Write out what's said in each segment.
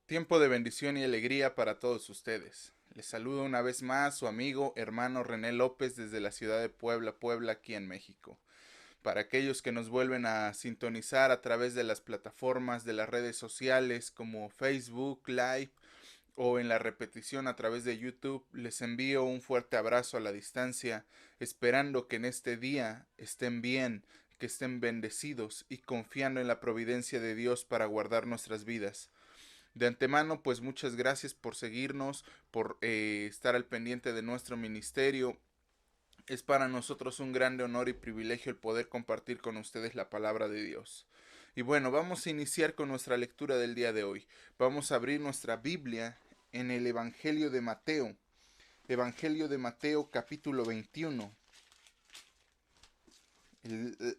Tiempo de bendición y alegría para todos ustedes. Les saludo una vez más su amigo hermano René López desde la ciudad de Puebla, aquí en México. Para aquellos que nos vuelven a sintonizar a través de las plataformas de las redes sociales como Facebook Live o en la repetición a través de YouTube, les envío un fuerte abrazo a la distancia, esperando que en este día estén bien, que estén bendecidos y confiando en la providencia de Dios para guardar nuestras vidas. De antemano, pues muchas gracias por seguirnos, por estar al pendiente de nuestro ministerio. Es para nosotros un grande honor y privilegio el poder compartir con ustedes la palabra de Dios. Y bueno, vamos a iniciar con nuestra lectura del día de hoy. Vamos a abrir nuestra Biblia en el Evangelio de Mateo. Evangelio de Mateo capítulo 21.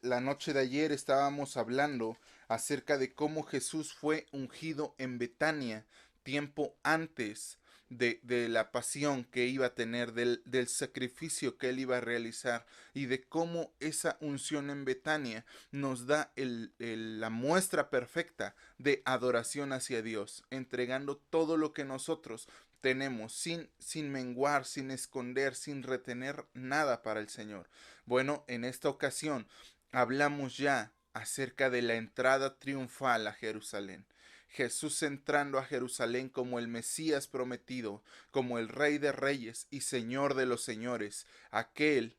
La noche de ayer estábamos hablando acerca de cómo Jesús fue ungido en Betania, tiempo antes de la pasión que iba a tener, del sacrificio que él iba a realizar, y de cómo esa unción en Betania nos da la muestra perfecta de adoración hacia Dios, entregando todo lo que nosotros tenemos sin menguar, sin esconder, sin retener nada para el Señor. Bueno, en esta ocasión hablamos ya acerca de la entrada triunfal a Jerusalén. Jesús entrando a Jerusalén como el Mesías prometido, como el Rey de Reyes y Señor de los Señores, aquel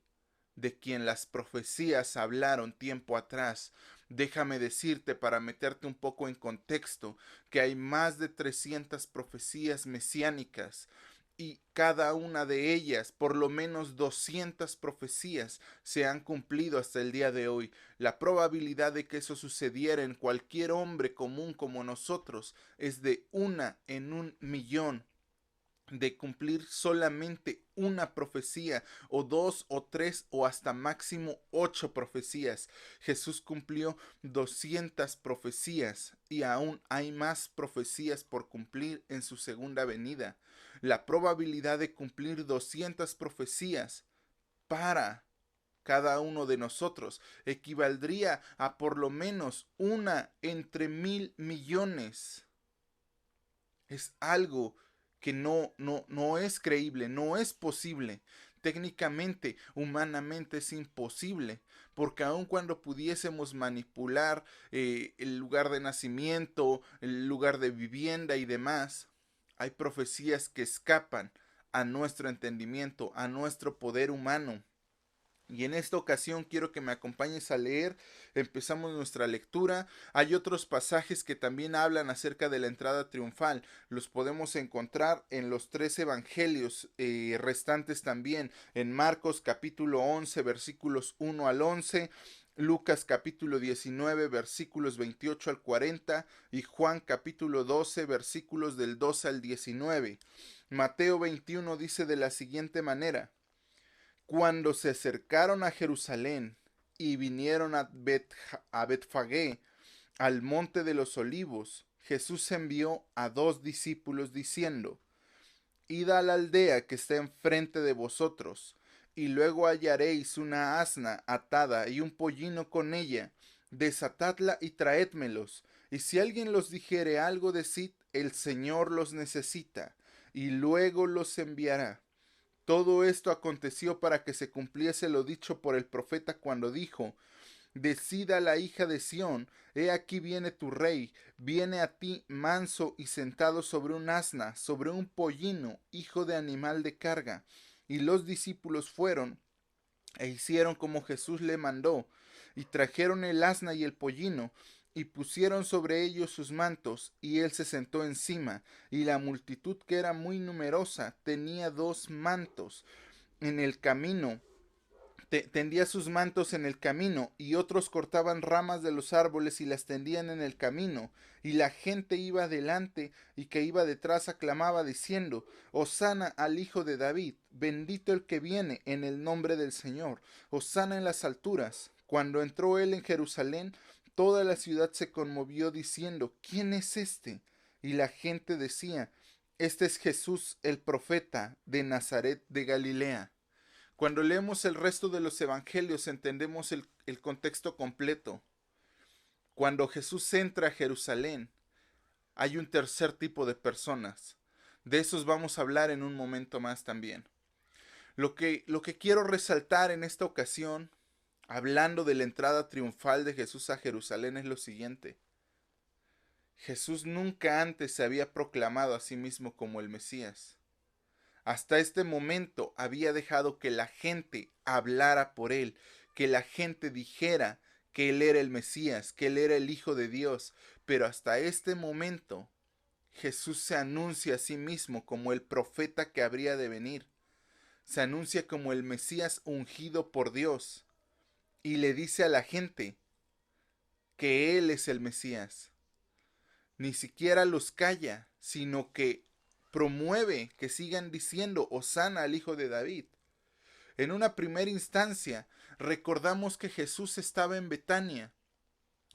de quien las profecías hablaron tiempo atrás. Déjame decirte, para meterte un poco en contexto, que hay más de 300 profecías mesiánicas, y cada una de ellas, por lo menos 200 profecías, se han cumplido hasta el día de hoy. La probabilidad de que eso sucediera en cualquier hombre común como nosotros es de 1 en 1 millón, de cumplir solamente una profecía, o dos, o tres, o hasta máximo 8 profecías. Jesús cumplió 200 profecías y aún hay más profecías por cumplir en su segunda venida. La probabilidad de cumplir 200 profecías para cada uno de nosotros equivaldría a por lo menos 1 entre 1.000 millones. Es algo que no es creíble, no es posible. Técnicamente, humanamente es imposible, porque aun cuando pudiésemos manipular el lugar de nacimiento, el lugar de vivienda y demás, hay profecías que escapan a nuestro entendimiento, a nuestro poder humano. Y en esta ocasión quiero que me acompañes a leer. Empezamos nuestra lectura. Hay otros pasajes que también hablan acerca de la entrada triunfal. Los podemos encontrar en los 3 evangelios restantes también. En Marcos capítulo 11 versículos 1 al 11. Lucas capítulo 19 versículos 28 al 40. Y Juan capítulo 12 versículos del 12 al 19. Mateo 21 dice de la siguiente manera: Cuando se acercaron a Jerusalén y vinieron a Betfagé, al monte de los olivos, Jesús envió a 2 discípulos diciendo: Id a la aldea que está enfrente de vosotros, y luego hallaréis una asna atada y un pollino con ella. Desatadla y traédmelos. Y si alguien los dijere algo, decid: el Señor los necesita, y luego los enviará. Todo esto aconteció para que se cumpliese lo dicho por el profeta cuando dijo: Decida la hija de Sión, he aquí viene tu rey, viene a ti manso y sentado sobre un asna, sobre un pollino, hijo de animal de carga. Y los discípulos fueron e hicieron como Jesús le mandó, y trajeron el asna y el pollino, y pusieron sobre ellos sus mantos, y él se sentó encima, y la multitud, que era muy numerosa, tenía 2 mantos en el camino, tendía sus mantos en el camino, y otros cortaban ramas de los árboles y las tendían en el camino, y la gente iba delante y que iba detrás aclamaba diciendo: Hosana al Hijo de David, bendito el que viene en el nombre del Señor, Hosana en las alturas. Cuando entró él en Jerusalén, toda la ciudad se conmovió diciendo: ¿Quién es este? Y la gente decía: Este es Jesús el profeta de Nazaret de Galilea. Cuando leemos el resto de los evangelios entendemos el contexto completo. Cuando Jesús entra a Jerusalén, hay un tercer tipo de personas. De esos vamos a hablar en un momento más también. Lo que quiero resaltar en esta ocasión, hablando de la entrada triunfal de Jesús a Jerusalén, es lo siguiente. Jesús nunca antes se había proclamado a sí mismo como el Mesías. Hasta este momento había dejado que la gente hablara por él, que la gente dijera que él era el Mesías, que él era el Hijo de Dios, pero hasta este momento Jesús se anuncia a sí mismo como el profeta que habría de venir. Se anuncia como el Mesías ungido por Dios y le dice a la gente que él es el Mesías. Ni siquiera los calla, sino que promueve que sigan diciendo Hosana al Hijo de David. En una primera instancia, recordamos que Jesús estaba en Betania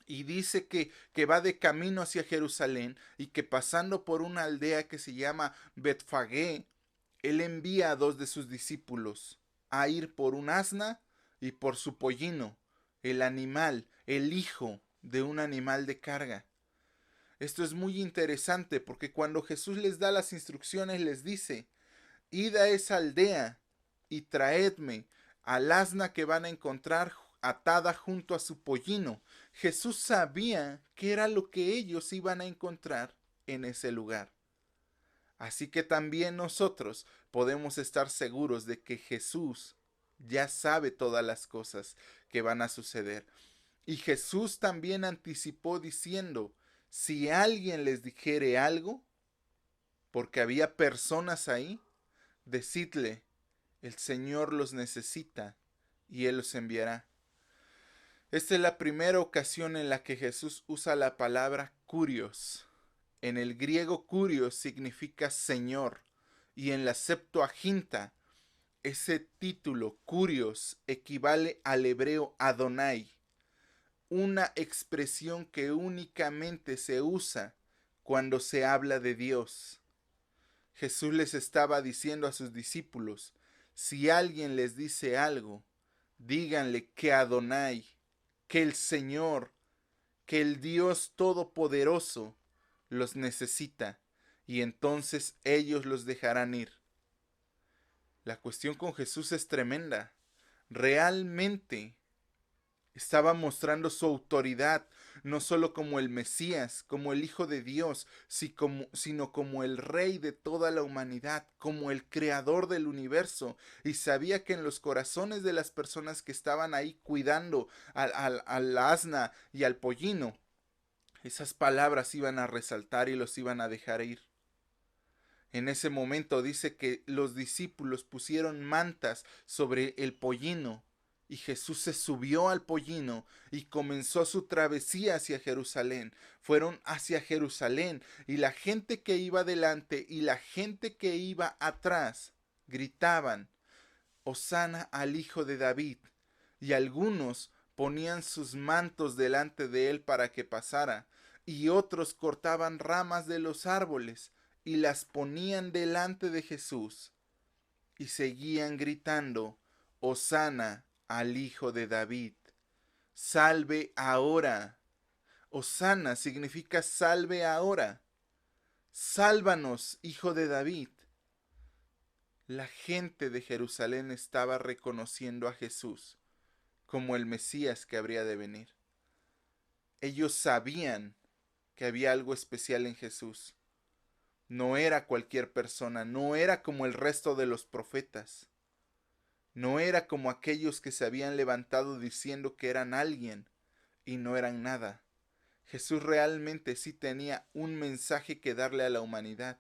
y dice que va de camino hacia Jerusalén y que pasando por una aldea que se llama Betfagé, él envía a dos de sus discípulos a ir por un asna y por su pollino, el animal, el hijo de un animal de carga. Esto es muy interesante porque cuando Jesús les da las instrucciones les dice, id a esa aldea y traedme al asna que van a encontrar atada junto a su pollino. Jesús sabía que era lo que ellos iban a encontrar en ese lugar. Así que también nosotros podemos estar seguros de que Jesús ya sabe todas las cosas que van a suceder. Y Jesús también anticipó diciendo, si alguien les dijere algo, porque había personas ahí, decidle, el Señor los necesita y Él los enviará. Esta es la primera ocasión en la que Jesús usa la palabra kurios. En el griego kurios significa Señor y en la Septuaginta ese título kurios equivale al hebreo Adonai, una expresión que únicamente se usa cuando se habla de Dios. Jesús les estaba diciendo a sus discípulos, si alguien les dice algo, díganle que Adonai, que el Señor, que el Dios Todopoderoso los necesita, y entonces ellos los dejarán ir. La cuestión con Jesús es tremenda. Realmente estaba mostrando su autoridad, no solo como el Mesías, como el Hijo de Dios, sino como el Rey de toda la humanidad, como el Creador del universo. Y sabía que en los corazones de las personas que estaban ahí cuidando al asna y al pollino, esas palabras iban a resaltar y los iban a dejar ir. En ese momento dice que los discípulos pusieron mantas sobre el pollino y Jesús se subió al pollino y comenzó su travesía hacia Jerusalén. Fueron hacia Jerusalén y la gente que iba delante y la gente que iba atrás gritaban, Hosana al Hijo de David, y algunos ponían sus mantos delante de él para que pasara, y otros cortaban ramas de los árboles y las ponían delante de Jesús, y seguían gritando, Hosana al Hijo de David, salve ahora. Hosana significa salve ahora. Sálvanos, Hijo de David. La gente de Jerusalén estaba reconociendo a Jesús como el Mesías que habría de venir. Ellos sabían que había algo especial en Jesús. No era cualquier persona, no era como el resto de los profetas. No era como aquellos que se habían levantado diciendo que eran alguien y no eran nada. Jesús realmente sí tenía un mensaje que darle a la humanidad.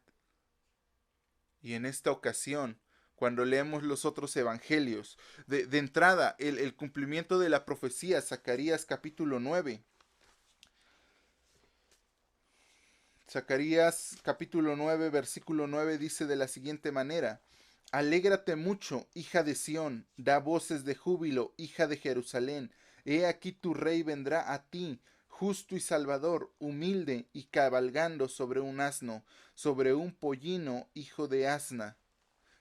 Y en esta ocasión, cuando leemos los otros evangelios, de entrada, el cumplimiento de la profecía, Zacarías capítulo 9. Zacarías capítulo 9, versículo 9 dice de la siguiente manera, Alégrate mucho, hija de Sión, da voces de júbilo, hija de Jerusalén. He aquí tu rey vendrá a ti, justo y salvador, humilde y cabalgando sobre un asno, sobre un pollino, hijo de asna.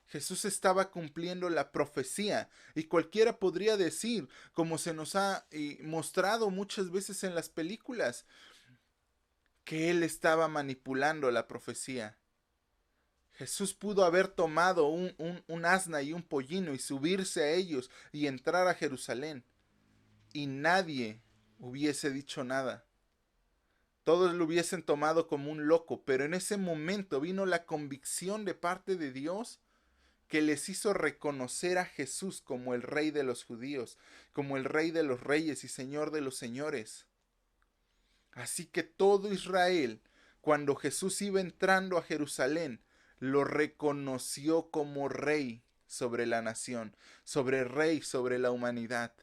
Jesús estaba cumpliendo la profecía y cualquiera podría decir, como se nos ha mostrado muchas veces en las películas, que él estaba manipulando la profecía. Jesús pudo haber tomado un asna y un pollino y subirse a ellos y entrar a Jerusalén, y nadie hubiese dicho nada. Todos lo hubiesen tomado como un loco, pero en ese momento vino la convicción de parte de Dios que les hizo reconocer a Jesús como el Rey de los judíos, como el Rey de los reyes y Señor de los señores. Así que todo Israel, cuando Jesús iba entrando a Jerusalén, lo reconoció como Rey sobre la nación, sobre Rey sobre la humanidad.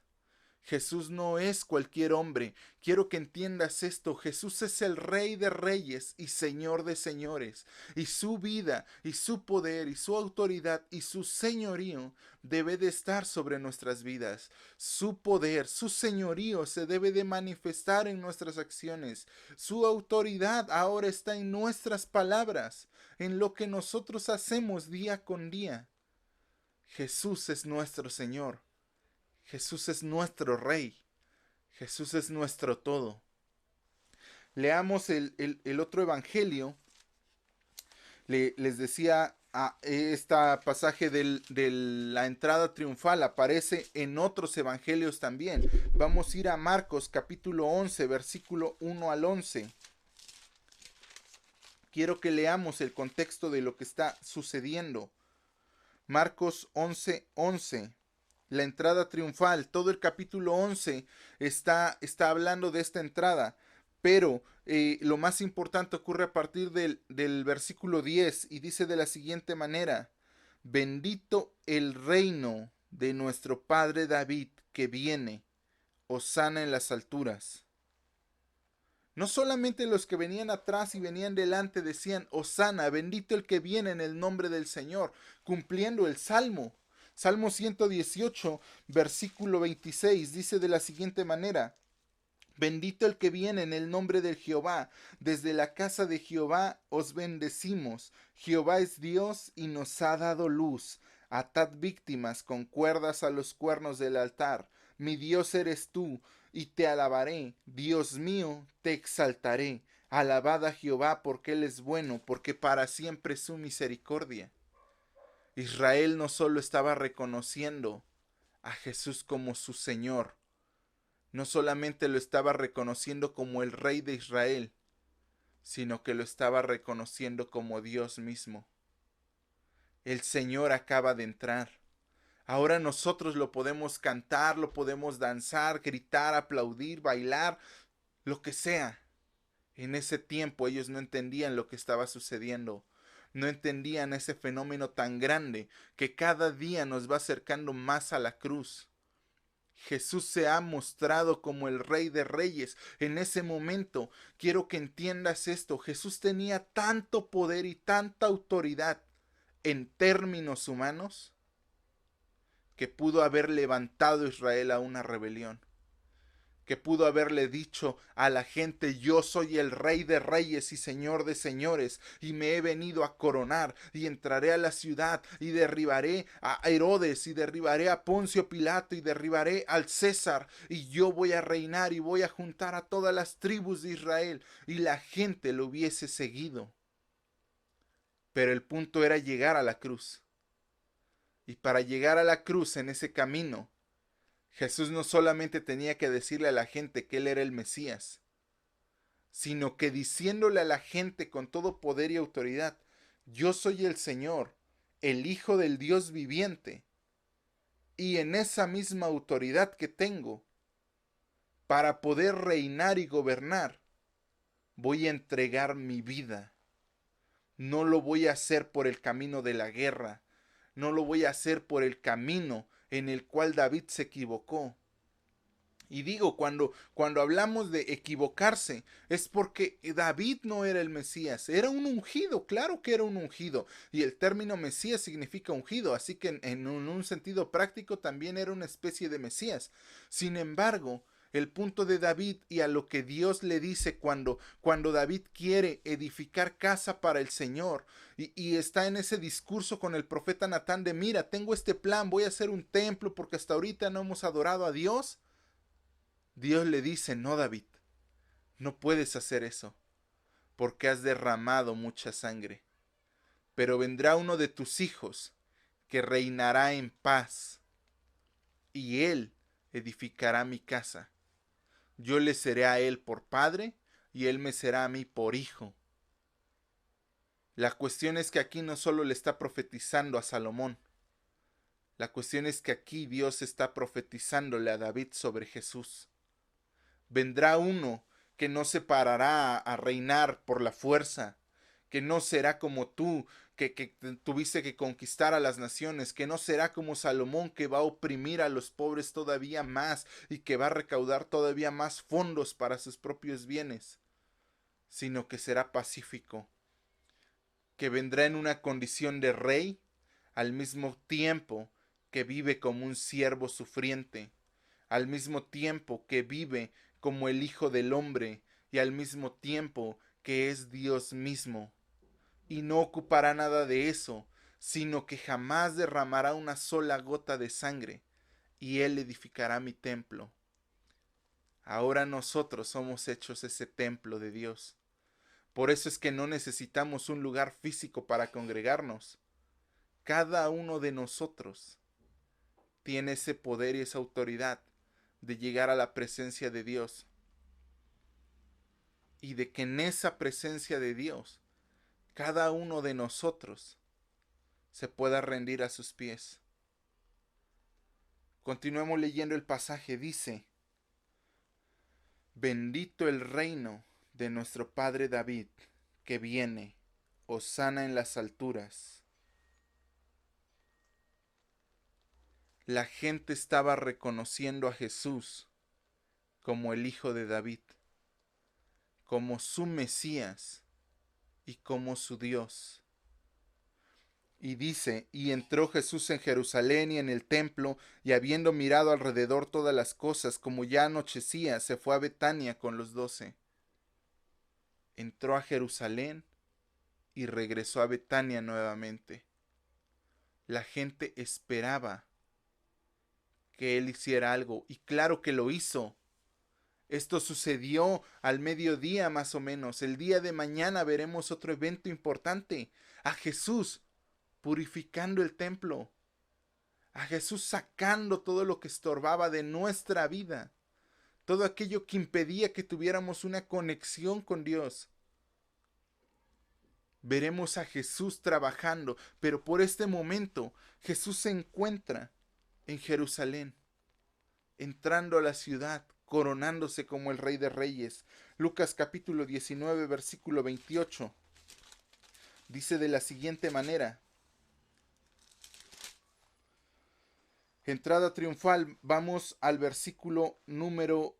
Jesús no es cualquier hombre. Quiero que entiendas esto. Jesús es el Rey de reyes y Señor de señores. Y su vida, y su poder, y su autoridad, y su señorío debe de estar sobre nuestras vidas. Su poder, su señorío se debe de manifestar en nuestras acciones. Su autoridad ahora está en nuestras palabras, en lo que nosotros hacemos día con día. Jesús es nuestro Señor. Jesús es nuestro Rey. Jesús es nuestro todo. Leamos el otro evangelio. Les decía, este pasaje de la entrada triunfal aparece en otros evangelios también. Vamos a ir a Marcos capítulo 11, versículo 1 al 11. Quiero que leamos el contexto de lo que está sucediendo. Marcos 11, 11. La entrada triunfal, todo el capítulo 11 está hablando de esta entrada, pero lo más importante ocurre a partir del versículo 10 y dice de la siguiente manera: bendito el reino de nuestro padre David que viene, hosana en las alturas. No solamente los que venían atrás y venían delante decían hosana, bendito el que viene en el nombre del Señor, cumpliendo el salmo. Salmo 118, versículo 26, dice de la siguiente manera: bendito el que viene en el nombre de Jehová, desde la casa de Jehová os bendecimos. Jehová es Dios y nos ha dado luz. Atad víctimas con cuerdas a los cuernos del altar. Mi Dios eres tú, y te alabaré. Dios mío, te exaltaré. Alabad a Jehová porque Él es bueno, porque para siempre es su misericordia. Israel no solo estaba reconociendo a Jesús como su Señor, no solamente lo estaba reconociendo como el Rey de Israel, sino que lo estaba reconociendo como Dios mismo. El Señor acaba de entrar. Ahora nosotros lo podemos cantar, lo podemos danzar, gritar, aplaudir, bailar, lo que sea. En ese tiempo ellos no entendían lo que estaba sucediendo. No entendían ese fenómeno tan grande que cada día nos va acercando más a la cruz. Jesús se ha mostrado como el Rey de Reyes. En ese momento, quiero que entiendas esto. Jesús tenía tanto poder y tanta autoridad en términos humanos que pudo haber levantado a Israel a una rebelión, que pudo haberle dicho a la gente: yo soy el Rey de reyes y Señor de señores, y me he venido a coronar, y entraré a la ciudad, y derribaré a Herodes, y derribaré a Poncio Pilato, y derribaré al César, y yo voy a reinar, y voy a juntar a todas las tribus de Israel, y la gente lo hubiese seguido. Pero el punto era llegar a la cruz. Y para llegar a la cruz, en ese camino, Jesús no solamente tenía que decirle a la gente que Él era el Mesías, sino que diciéndole a la gente con todo poder y autoridad: yo soy el Señor, el Hijo del Dios viviente, y en esa misma autoridad que tengo, para poder reinar y gobernar, voy a entregar mi vida. No lo voy a hacer por el camino de la guerra, no lo voy a hacer por el camino en el cual David se equivocó. Y digo, cuando hablamos de equivocarse, es porque David no era el Mesías, era un ungido, claro que era un ungido. Y el término Mesías significa ungido, así que en un sentido práctico también era una especie de Mesías. Sin embargo, el punto de David y a lo que Dios le dice cuando David quiere edificar casa para el Señor y está en ese discurso con el profeta Natán de: mira, tengo este plan, voy a hacer un templo porque hasta ahorita no hemos adorado a Dios. Dios le dice: no, David, no puedes hacer eso. porque has derramado mucha sangre. Pero vendrá uno de tus hijos, que reinará en paz, y él edificará mi casa. Yo le seré a él por padre, y él me será a mí por hijo. La cuestión es que aquí no solo le está profetizando a Salomón, la cuestión es que aquí Dios está profetizándole a David sobre Jesús. Vendrá uno que no se parará a reinar por la fuerza, que no será como tú, que tuviste que conquistar a las naciones, que no será como Salomón, que va a oprimir a los pobres todavía más y que va a recaudar todavía más fondos para sus propios bienes, sino que será pacífico, que vendrá en una condición de rey, al mismo tiempo que vive como un siervo sufriente, al mismo tiempo que vive como el Hijo del Hombre y al mismo tiempo que es Dios mismo. Y no ocupará nada de eso, sino que jamás derramará una sola gota de sangre, y Él edificará mi templo. Ahora nosotros somos hechos ese templo de Dios. Por eso es que no necesitamos un lugar físico para congregarnos. Cada uno de nosotros tiene ese poder y esa autoridad de llegar a la presencia de Dios. Y de que en esa presencia de Dios, cada uno de nosotros se pueda rendir a sus pies. Continuemos leyendo el pasaje. Dice: bendito el reino de nuestro Padre David, que viene, hosana en las alturas. La gente estaba reconociendo a Jesús como el Hijo de David, como su Mesías y como su Dios. Y dice: y entró Jesús en Jerusalén y en el templo, y habiendo mirado alrededor todas las cosas, como ya anochecía, se fue a Betania con los 12. Entró a Jerusalén y regresó a Betania nuevamente. La gente esperaba que él hiciera algo, y claro que lo hizo. Esto sucedió al mediodía más o menos. El día de mañana veremos otro evento importante: a Jesús purificando el templo, a Jesús sacando todo lo que estorbaba de nuestra vida, todo aquello que impedía que tuviéramos una conexión con Dios. Veremos a Jesús trabajando, pero por este momento Jesús se encuentra en Jerusalén, entrando a la ciudad, coronándose como el Rey de Reyes. Lucas capítulo 19, versículo 28. Dice de la siguiente manera: entrada triunfal. Vamos al versículo número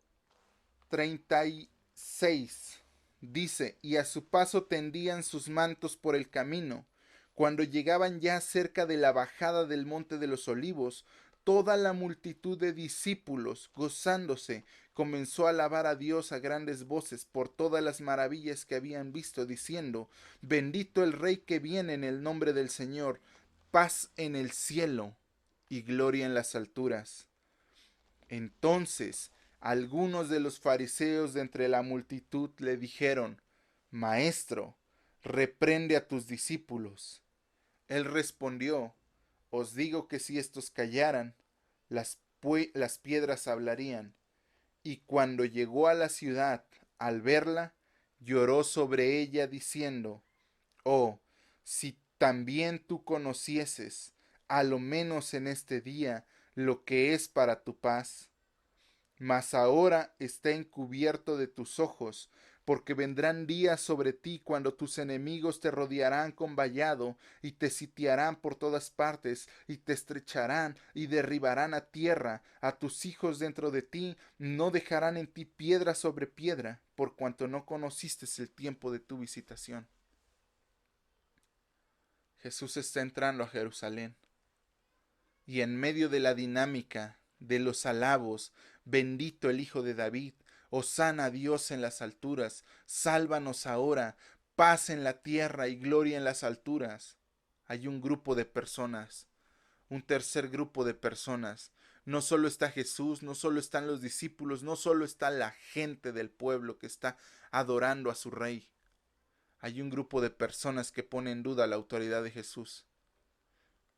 36. Dice: y a su paso tendían sus mantos por el camino. Cuando llegaban ya cerca de la bajada del monte de los olivos, toda la multitud de discípulos, gozándose, comenzó a alabar a Dios a grandes voces por todas las maravillas que habían visto, diciendo: bendito el Rey que viene en el nombre del Señor, paz en el cielo y gloria en las alturas. Entonces algunos de los fariseos de entre la multitud le dijeron: Maestro, reprende a tus discípulos. Él respondió: os digo que si estos callaran, las piedras hablarían. Y cuando llegó a la ciudad, al verla, lloró sobre ella diciendo: oh, si también tú conocieses, a lo menos en este día, lo que es para tu paz. Mas ahora está encubierto de tus ojos, porque vendrán días sobre ti cuando tus enemigos te rodearán con vallado, y te sitiarán por todas partes, y te estrecharán, y derribarán a tierra a tus hijos dentro de ti, no dejarán en ti piedra sobre piedra, por cuanto no conociste el tiempo de tu visitación. Jesús está entrando a Jerusalén, y en medio de la dinámica de los alabos: bendito el Hijo de David, hosana a Dios en las alturas, sálvanos ahora, paz en la tierra y gloria en las alturas, hay un grupo de personas, un tercer grupo de personas. No solo está Jesús, no solo están los discípulos, no solo está la gente del pueblo que está adorando a su Rey. hay un grupo de personas que ponen en duda la autoridad de Jesús.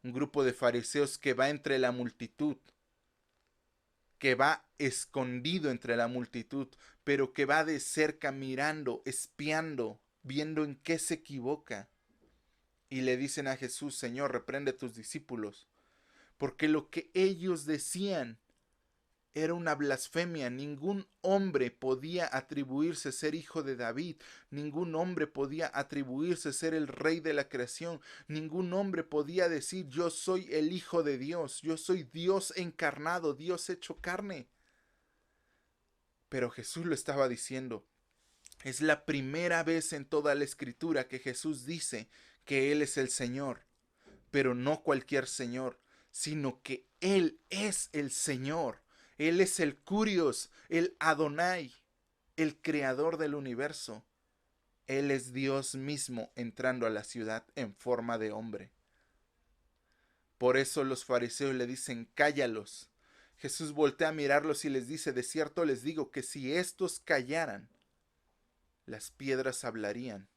Un grupo de fariseos que va entre la multitud, que va escondido entre la multitud, pero que va de cerca mirando, espiando, viendo en qué se equivoca. Y le dicen a Jesús: Señor, reprende a tus discípulos, porque lo que ellos decían era una blasfemia. Ningún hombre podía atribuirse ser hijo de David. Ningún hombre podía atribuirse ser el rey de la creación. Ningún hombre podía decir: yo soy el hijo de Dios. Yo soy Dios encarnado, Dios hecho carne. Pero Jesús lo estaba diciendo. Es la primera vez en toda la escritura que Jesús dice que Él es el Señor. Pero no cualquier Señor, sino que Él es el Señor. Él es el Kurios, el Adonai, el creador del universo. Él es Dios mismo entrando a la ciudad en forma de hombre. Por eso los fariseos le dicen: cállalos. Jesús voltea a mirarlos y les dice: de cierto les digo que si estos callaran, las piedras hablarían.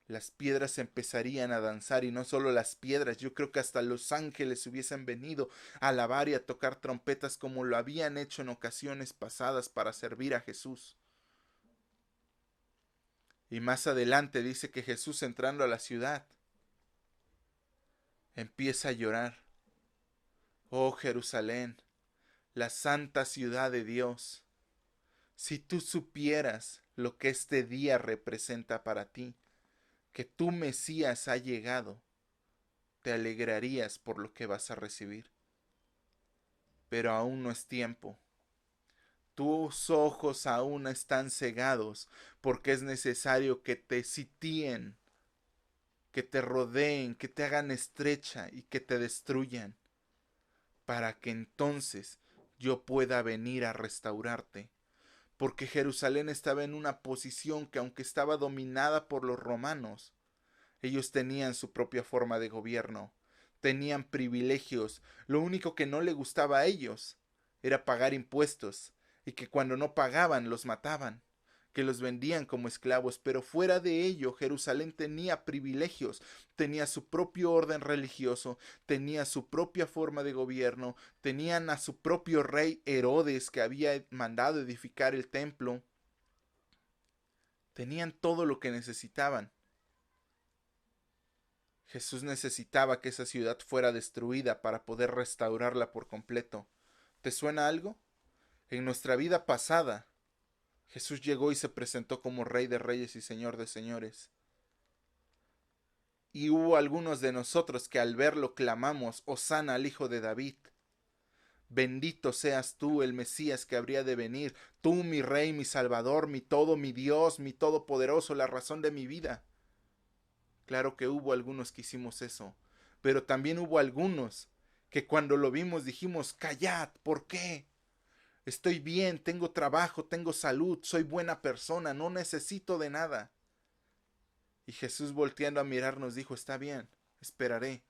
Las piedras empezarían a danzar, y no solo las piedras, yo creo que hasta los ángeles hubiesen venido a alabar y a tocar trompetas como lo habían hecho en ocasiones pasadas para servir a Jesús. Y más adelante dice que Jesús, entrando a la ciudad, empieza a llorar. Oh Jerusalén, la santa ciudad de Dios, si tú supieras lo que este día representa para ti, que tu Mesías ha llegado, te alegrarías por lo que vas a recibir. Pero aún no es tiempo. Tus ojos aún están cegados, porque es necesario que te sitíen, que te rodeen, que te hagan estrecha y que te destruyan, para que entonces yo pueda venir a restaurarte. Porque Jerusalén estaba en una posición que, aunque estaba dominada por los romanos, ellos tenían su propia forma de gobierno, tenían privilegios. Lo único que no le gustaba a ellos era pagar impuestos, y que cuando no pagaban los mataban, que los vendían como esclavos. Pero fuera de ello, Jerusalén tenía privilegios, tenía su propio orden religioso, tenía su propia forma de gobierno, tenían a su propio rey Herodes, que había mandado edificar el templo. Tenían todo lo que necesitaban. Jesús necesitaba que esa ciudad fuera destruida para poder restaurarla por completo. ¿Te suena algo? En nuestra vida pasada, Jesús llegó y se presentó como Rey de Reyes y Señor de Señores. Y hubo algunos de nosotros que al verlo clamamos: Hosana al Hijo de David. Bendito seas tú, el Mesías que habría de venir, tú, mi Rey, mi Salvador, mi todo, mi Dios, mi Todopoderoso, la razón de mi vida. Claro que hubo algunos que hicimos eso, pero también hubo algunos que cuando lo vimos dijimos: callad, ¿por qué? Estoy bien, tengo trabajo, tengo salud, soy buena persona, no necesito de nada. Y Jesús, volteando a mirarnos, dijo: está bien, esperaré.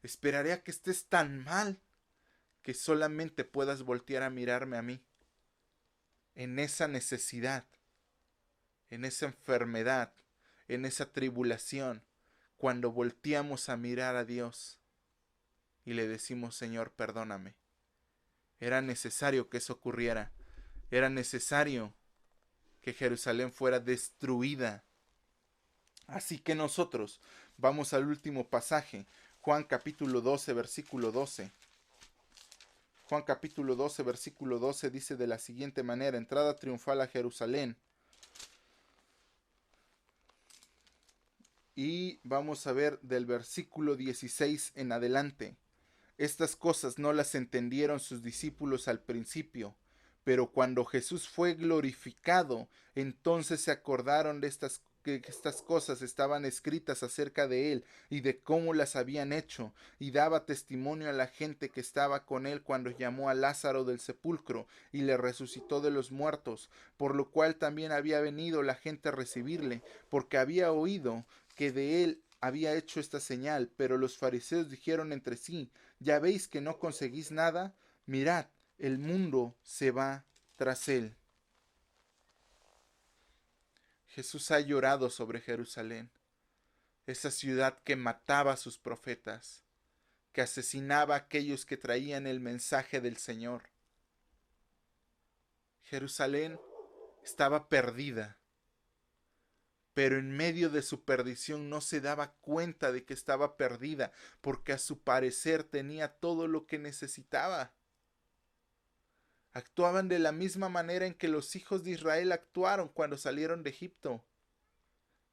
Esperaré a que estés tan mal que solamente puedas voltear a mirarme a mí. En esa necesidad, en esa enfermedad, en esa tribulación, cuando volteamos a mirar a Dios y le decimos: Señor, perdóname. Era necesario que eso ocurriera. Era necesario que Jerusalén fuera destruida. Así que nosotros vamos al último pasaje, Juan capítulo 12, versículo 12. Juan capítulo 12, versículo 12 dice de la siguiente manera: entrada triunfal a Jerusalén. Y vamos a ver del versículo 16 en adelante. Estas cosas no las entendieron sus discípulos al principio, pero cuando Jesús fue glorificado, entonces se acordaron de que estas cosas estaban escritas acerca de él y de cómo las habían hecho, y daba testimonio a la gente que estaba con él cuando llamó a Lázaro del sepulcro y le resucitó de los muertos, por lo cual también había venido la gente a recibirle, porque había oído que de él había hecho esta señal. Pero los fariseos dijeron entre sí: ya veis que no conseguís nada, mirad, el mundo se va tras él. Jesús ha llorado sobre Jerusalén, esa ciudad que mataba a sus profetas, que asesinaba a aquellos que traían el mensaje del Señor. Jerusalén estaba perdida, pero en medio de su perdición no se daba cuenta de que estaba perdida, porque a su parecer tenía todo lo que necesitaba. Actuaban de la misma manera en que los hijos de Israel actuaron cuando salieron de Egipto.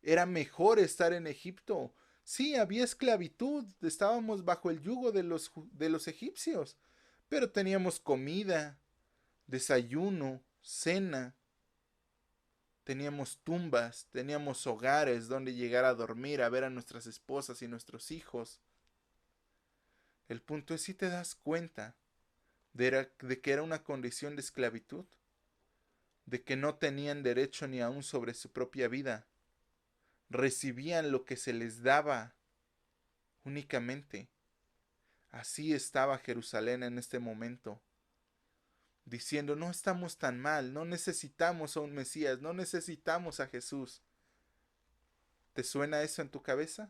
Era mejor estar en Egipto. Sí, había esclavitud, estábamos bajo el yugo de los egipcios, pero teníamos comida, desayuno, cena, teníamos tumbas, teníamos hogares donde llegar a dormir, a ver a nuestras esposas y nuestros hijos. El punto es si te das cuenta de que era una condición de esclavitud, de que no tenían derecho ni aún sobre su propia vida, recibían lo que se les daba únicamente. Así estaba Jerusalén en este momento, diciendo, no estamos tan mal, no necesitamos a un Mesías, no necesitamos a Jesús. ¿Te suena eso en tu cabeza?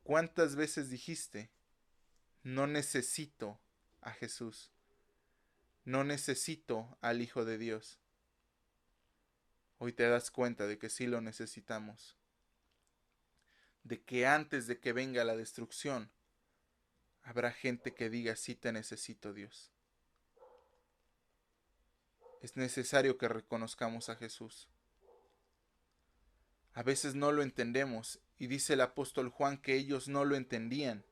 ¿Cuántas veces dijiste, no necesito a Jesús, no necesito al Hijo de Dios? Hoy te das cuenta de que sí lo necesitamos, de que antes de que venga la destrucción, habrá gente que diga, sí te necesito, Dios. Es necesario que reconozcamos a Jesús. A veces no lo entendemos, y dice el apóstol Juan que ellos no lo entendían.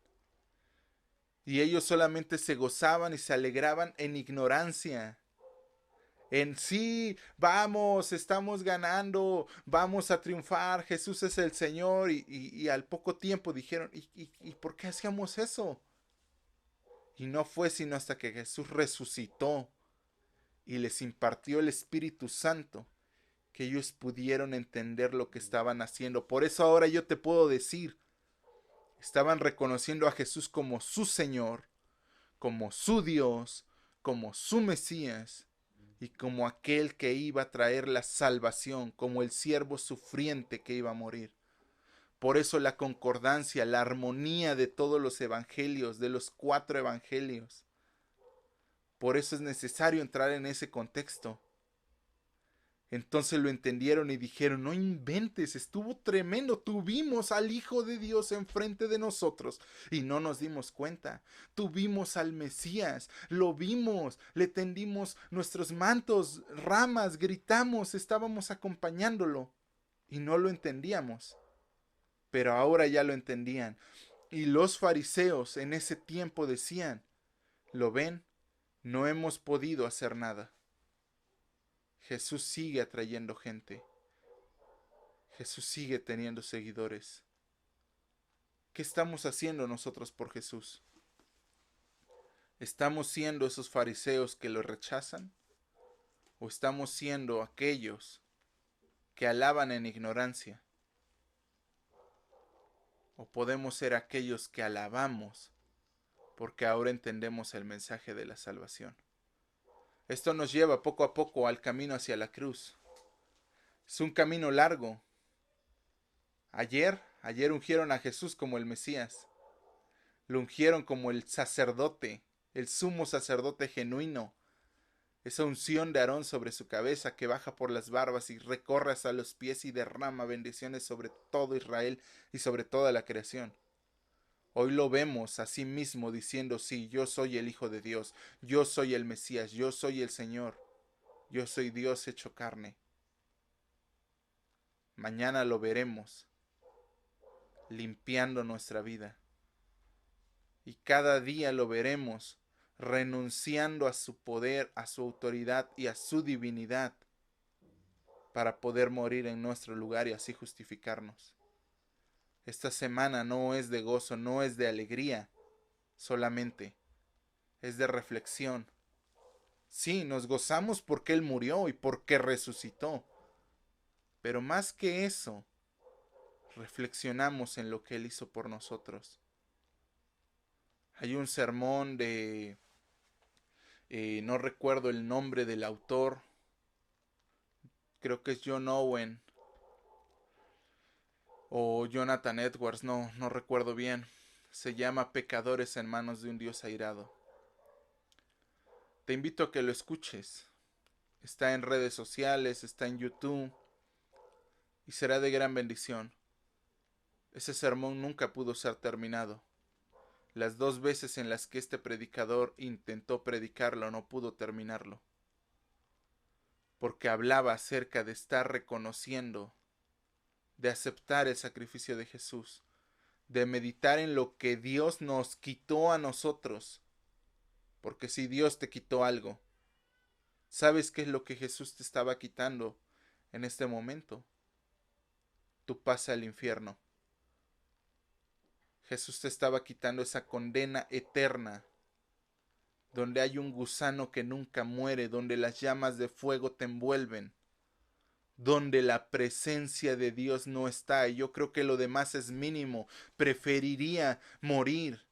Y ellos solamente se gozaban y se alegraban en ignorancia. En sí, vamos, estamos ganando, vamos a triunfar, Jesús es el Señor. Y al poco tiempo dijeron, ¿y por qué hacíamos eso? Y no fue sino hasta que Jesús resucitó y les impartió el Espíritu Santo que ellos pudieron entender lo que estaban haciendo. Por eso ahora yo te puedo decir, estaban reconociendo a Jesús como su Señor, como su Dios, como su Mesías y como aquel que iba a traer la salvación, como el siervo sufriente que iba a morir. Por eso la concordancia, la armonía de todos los evangelios, de los 4 evangelios. Por eso es necesario entrar en ese contexto. Entonces lo entendieron y dijeron, no inventes, estuvo tremendo, tuvimos al Hijo de Dios enfrente de nosotros y no nos dimos cuenta. Tuvimos al Mesías, lo vimos, le tendimos nuestros mantos, ramas, gritamos, estábamos acompañándolo y no lo entendíamos. Pero ahora ya lo entendían. Y los fariseos en ese tiempo decían, ¿lo ven? No hemos podido hacer nada. Jesús sigue atrayendo gente. Jesús sigue teniendo seguidores. ¿Qué estamos haciendo nosotros por Jesús? ¿Estamos siendo esos fariseos que lo rechazan? ¿O estamos siendo aquellos que alaban en ignorancia? ¿O podemos ser aquellos que alabamos porque ahora entendemos el mensaje de la salvación? Esto nos lleva poco a poco al camino hacia la cruz. Es un camino largo. Ayer ungieron a Jesús como el Mesías. Lo ungieron como el sacerdote, el sumo sacerdote genuino. Esa unción de Aarón sobre su cabeza que baja por las barbas y recorre hasta los pies y derrama bendiciones sobre todo Israel y sobre toda la creación. Hoy lo vemos a sí mismo diciendo, sí, yo soy el Hijo de Dios, yo soy el Mesías, yo soy el Señor, yo soy Dios hecho carne. Mañana lo veremos limpiando nuestra vida. Y cada día lo veremos renunciando a su poder, a su autoridad y a su divinidad para poder morir en nuestro lugar y así justificarnos. Esta semana no es de gozo, no es de alegría solamente, es de reflexión. Sí, nos gozamos porque Él murió y porque resucitó, pero más que eso, reflexionamos en lo que Él hizo por nosotros. Hay un sermón no recuerdo el nombre del autor, creo que es John Owen o Jonathan Edwards, no recuerdo bien. Se llama Pecadores en manos de un Dios airado. Te invito a que lo escuches. Está en redes sociales, está en YouTube y será de gran bendición. Ese sermón nunca pudo ser terminado. Las 2 veces en las que este predicador intentó predicarlo no pudo terminarlo. Porque hablaba acerca de estar reconociendo, de aceptar el sacrificio de Jesús, de meditar en lo que Dios nos quitó a nosotros. Porque si Dios te quitó algo, ¿sabes qué es lo que Jesús te estaba quitando en este momento? Tu pase al infierno. Jesús te estaba quitando esa condena eterna, donde hay un gusano que nunca muere, donde las llamas de fuego te envuelven, donde la presencia de Dios no está. Y yo creo que lo demás es mínimo. Preferiría morir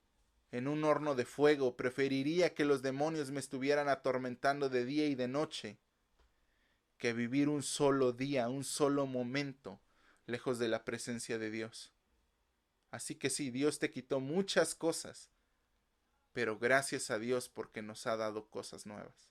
en un horno de fuego, preferiría que los demonios me estuvieran atormentando de día y de noche, que vivir un solo día, un solo momento, lejos de la presencia de Dios. Así que sí, Dios te quitó muchas cosas, pero gracias a Dios porque nos ha dado cosas nuevas.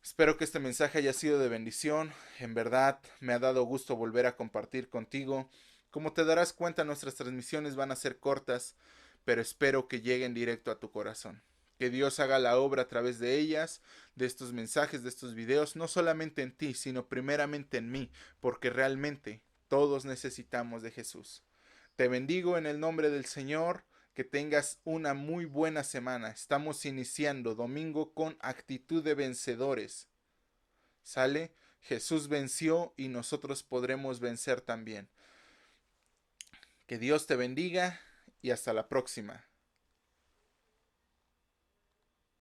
Espero que este mensaje haya sido de bendición. En verdad, me ha dado gusto volver a compartir contigo. Como te darás cuenta, nuestras transmisiones van a ser cortas, pero espero que lleguen directo a tu corazón. Que Dios haga la obra a través de ellas, de estos mensajes, de estos videos, no solamente en ti, sino primeramente en mí, porque realmente todos necesitamos de Jesús. Te bendigo en el nombre del Señor. Que tengas una muy buena semana. Estamos iniciando domingo con actitud de vencedores. ¿Sale? Jesús venció y nosotros podremos vencer también. Que Dios te bendiga y hasta la próxima.